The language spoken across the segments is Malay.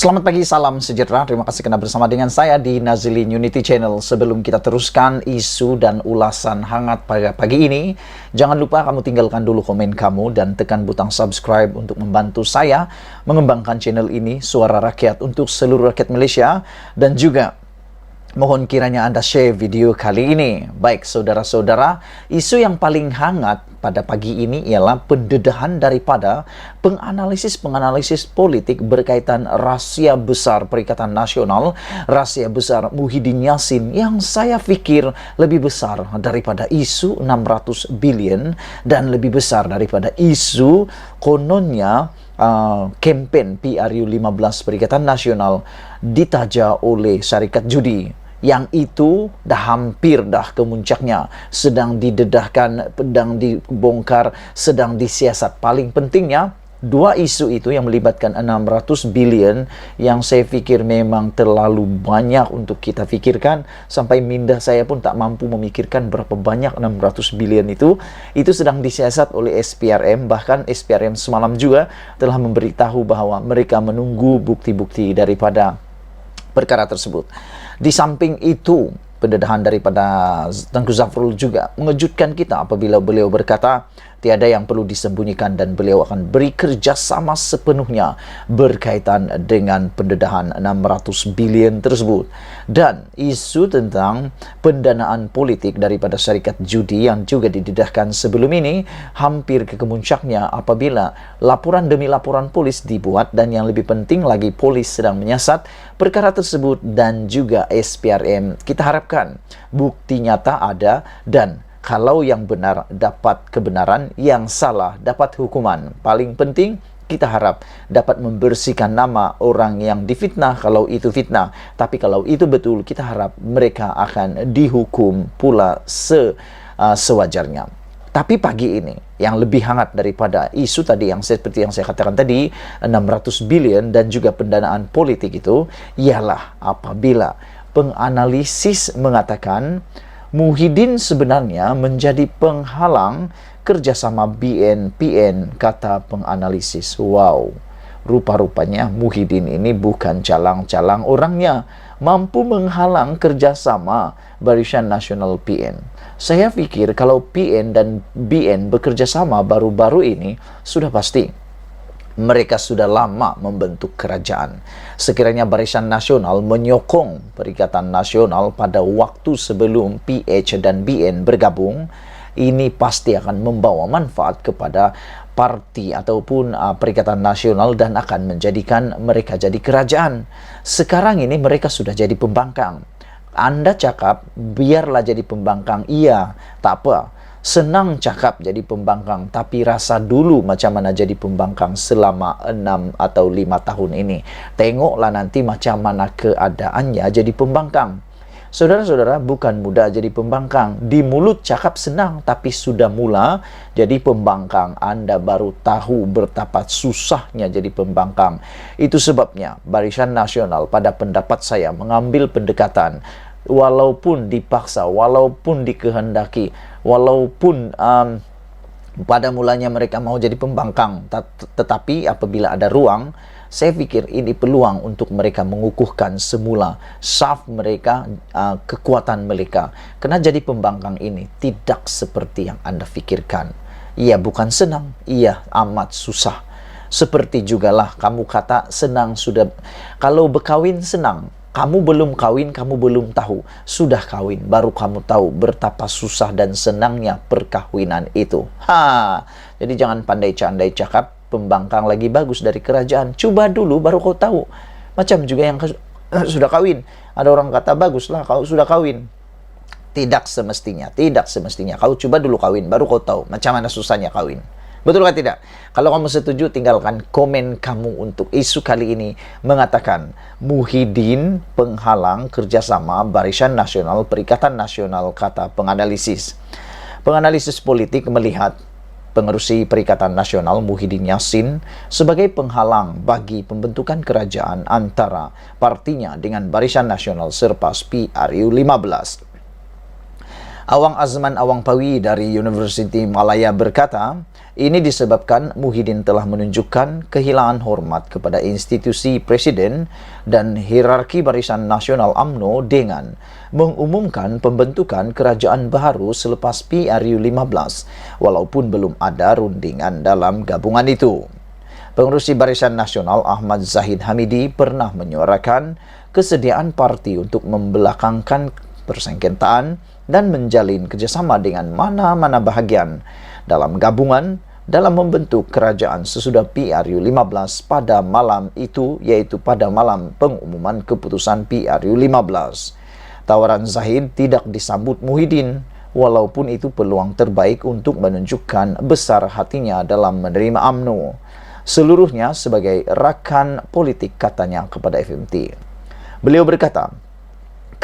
Selamat pagi, salam sejahtera. Terima kasih karena bersama dengan saya di Nazilin Unity Channel. Sebelum kita teruskan isu dan ulasan hangat pada pagi ini, jangan lupa kamu tinggalkan dulu komen kamu dan tekan butang subscribe untuk membantu saya mengembangkan channel ini, Suara Rakyat untuk seluruh rakyat Malaysia, dan juga mohon kiranya Anda share video kali ini. Baik, saudara-saudara, isu yang paling hangat pada pagi ini ialah pendedahan daripada penganalisis politik berkaitan rahsia besar Perikatan Nasional, rahsia besar Muhyiddin Yassin yang saya fikir lebih besar daripada isu 600 bilion dan lebih besar daripada isu kononnya kempen PRU 15 Perikatan Nasional ditaja oleh syarikat judi. Yang itu dah hampir dah ke muncaknya, sedang didedahkan, sedang dibongkar, sedang disiasat. Paling pentingnya, dua isu itu yang melibatkan 600 bilion yang saya fikir memang terlalu banyak untuk kita fikirkan, sampai minda saya pun tak mampu memikirkan berapa banyak 600 bilion itu sedang disiasat oleh SPRM. Bahkan SPRM semalam juga telah memberitahu bahwa mereka menunggu bukti-bukti daripada perkara tersebut. Di samping itu, pendedahan daripada Tengku Zafrul juga mengejutkan kita apabila beliau berkata tiada yang perlu disembunyikan dan beliau akan beri kerjasama sepenuhnya berkaitan dengan pendedahan 600 bilion tersebut. Dan isu tentang pendanaan politik daripada syarikat judi yang juga didedahkan sebelum ini hampir ke kemuncaknya apabila laporan demi laporan polis dibuat, dan yang lebih penting lagi polis sedang menyiasat perkara tersebut dan juga SPRM. Kita harapkan bukti nyata ada, dan kalau yang benar dapat kebenaran, yang salah dapat hukuman. Paling penting kita harap dapat membersihkan nama orang yang difitnah kalau itu fitnah. Tapi kalau itu betul, kita harap mereka akan dihukum pula sewajarnya. Tapi pagi ini yang lebih hangat daripada isu tadi yang seperti yang saya katakan tadi, 600 bilion dan juga pendanaan politik itu, ialah apabila penganalisis mengatakan Muhyiddin sebenarnya menjadi penghalang kerjasama BNPN, kata penganalisis. Wow, rupa-rupanya Muhyiddin ini bukan calang-calang orangnya, mampu menghalang kerjasama Barisan Nasional PN. Saya pikir kalau PN dan BN bekerja sama baru-baru ini, sudah pasti mereka sudah lama membentuk kerajaan. Sekiranya Barisan Nasional menyokong Perikatan Nasional pada waktu sebelum PH dan BN bergabung, ini pasti akan membawa manfaat kepada parti ataupun Perikatan Nasional dan akan menjadikan mereka jadi kerajaan. Sekarang ini mereka sudah jadi pembangkang. Anda cakap biarlah jadi pembangkang, iya, tak apa. Senang cakap jadi pembangkang, tapi rasa dulu macam mana jadi pembangkang selama 6 atau 5 tahun ini. Tengoklah nanti macam mana keadaannya jadi pembangkang. Saudara-saudara, bukan mudah jadi pembangkang. Di mulut cakap senang, tapi sudah mula jadi pembangkang, Anda baru tahu betapa susahnya jadi pembangkang. Itu sebabnya Barisan Nasional pada pendapat saya mengambil pendekatan, walaupun dipaksa, walaupun dikehendaki, walaupun pada mulanya mereka mau jadi pembangkang, tetapi apabila ada ruang, saya pikir ini peluang untuk mereka mengukuhkan semula saf mereka, kekuatan mereka. Karena jadi pembangkang ini tidak seperti yang Anda fikirkan. Ia bukan senang, ia amat susah. Seperti jugalah kamu kata senang sudah, kalau berkahwin senang. Kamu belum kawin, kamu belum tahu. Sudah kawin, baru kamu tahu betapa susah dan senangnya perkahwinan itu. Jadi jangan pandai-pandai cakap pembangkang lagi bagus dari kerajaan. Coba dulu baru kau tahu. Macam juga yang sudah kawin. Ada orang kata baguslah kalau sudah kawin. Tidak semestinya, tidak semestinya. Kau coba dulu kawin, baru kau tahu macam mana susahnya kawin. Betul atau tidak? Kalau kamu setuju, tinggalkan komen kamu untuk isu kali ini mengatakan Muhyiddin penghalang kerjasama Barisan Nasional, Perikatan Nasional, kata penganalisis. Penganalisis politik melihat pengerusi Perikatan Nasional Muhyiddin Yassin sebagai penghalang bagi pembentukan kerajaan antara partinya dengan Barisan Nasional selepas PRU 15. Awang Azman Awangpawi dari Universiti Malaya berkata, ini disebabkan Muhyiddin telah menunjukkan kehilangan hormat kepada institusi presiden dan hierarki Barisan Nasional UMNO dengan mengumumkan pembentukan kerajaan baru selepas PRU 15, walaupun belum ada rundingan dalam gabungan itu. Pengurusi Barisan Nasional Ahmad Zahid Hamidi pernah menyuarakan kesediaan parti untuk membelakangkan persengketaan dan menjalin kerjasama dengan mana-mana bahagian dalam gabungan dalam membentuk kerajaan sesudah PRU 15 pada malam itu, yaitu pada malam pengumuman keputusan PRU 15. Tawaran Zahid tidak disambut Muhyiddin, walaupun itu peluang terbaik untuk menunjukkan besar hatinya dalam menerima UMNO. Seluruhnya sebagai rakan politik, katanya kepada FMT. Beliau berkata,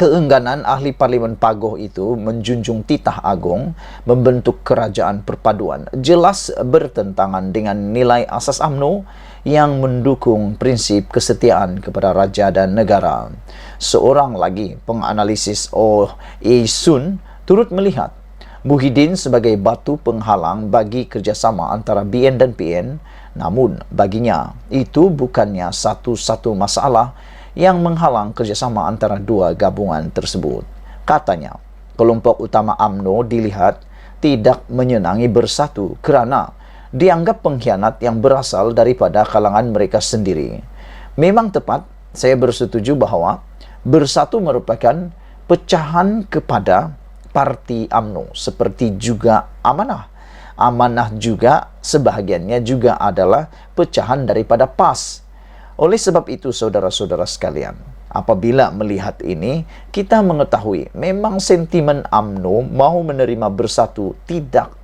keengganan ahli parlimen Pagoh itu menjunjung titah agung membentuk kerajaan perpaduan jelas bertentangan dengan nilai asas UMNO yang mendukung prinsip kesetiaan kepada raja dan negara. Seorang lagi penganalisis O.E. Sun turut melihat Muhyiddin sebagai batu penghalang bagi kerjasama antara BN dan PN, namun baginya itu bukannya satu-satu masalah yang menghalang kerjasama antara dua gabungan tersebut. Katanya, kelompok utama UMNO dilihat tidak menyenangi Bersatu kerana dianggap pengkhianat yang berasal daripada kalangan mereka sendiri. Memang tepat, saya bersetuju bahawa Bersatu merupakan pecahan kepada parti UMNO, seperti juga Amanah. Amanah juga sebahagiannya juga adalah pecahan daripada PAS. Oleh sebab itu, saudara-saudara sekalian, apabila melihat ini, kita mengetahui memang sentimen UMNO mau menerima Bersatu tidak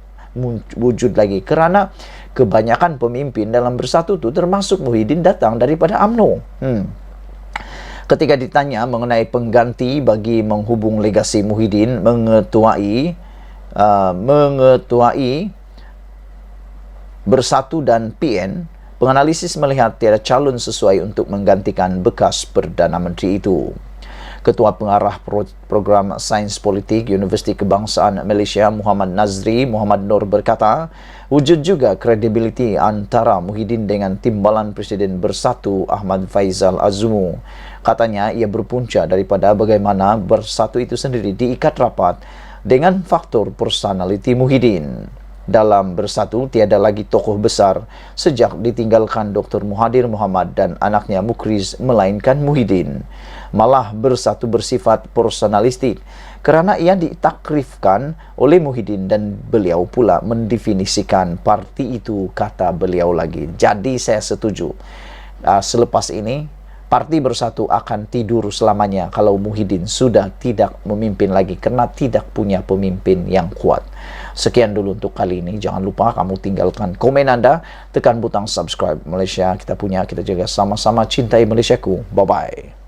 wujud lagi kerana kebanyakan pemimpin dalam Bersatu itu termasuk Muhyiddin datang daripada UMNO. Ketika ditanya mengenai pengganti bagi menghubung legasi Muhyiddin mengetuai Bersatu dan PN, penganalisis melihat tiada calon sesuai untuk menggantikan bekas Perdana Menteri itu. Ketua Pengarah Program Sains Politik Universiti Kebangsaan Malaysia Muhammad Nazri Muhammad Nur berkata, wujud juga kredibiliti antara Muhyiddin dengan timbalan Presiden Bersatu Ahmad Faizal Azumu. Katanya ia berpunca daripada bagaimana Bersatu itu sendiri diikat rapat dengan faktor personality Muhyiddin. Dalam Bersatu tiada lagi tokoh besar sejak ditinggalkan Dr. Muhadir Muhammad dan anaknya Mukriz melainkan Muhyiddin. Malah Bersatu bersifat personalistik kerana ia ditakrifkan oleh Muhyiddin dan beliau pula mendefinisikan parti itu, kata beliau lagi. Jadi saya setuju. Selepas ini parti Bersatu akan tidur selamanya kalau Muhyiddin sudah tidak memimpin lagi kerana tidak punya pemimpin yang kuat. Sekian dulu untuk kali ini. Jangan lupa kamu tinggalkan komen Anda, tekan butang subscribe. Malaysia kita punya, kita jaga sama-sama, cintai Malaysiaku. Bye-bye.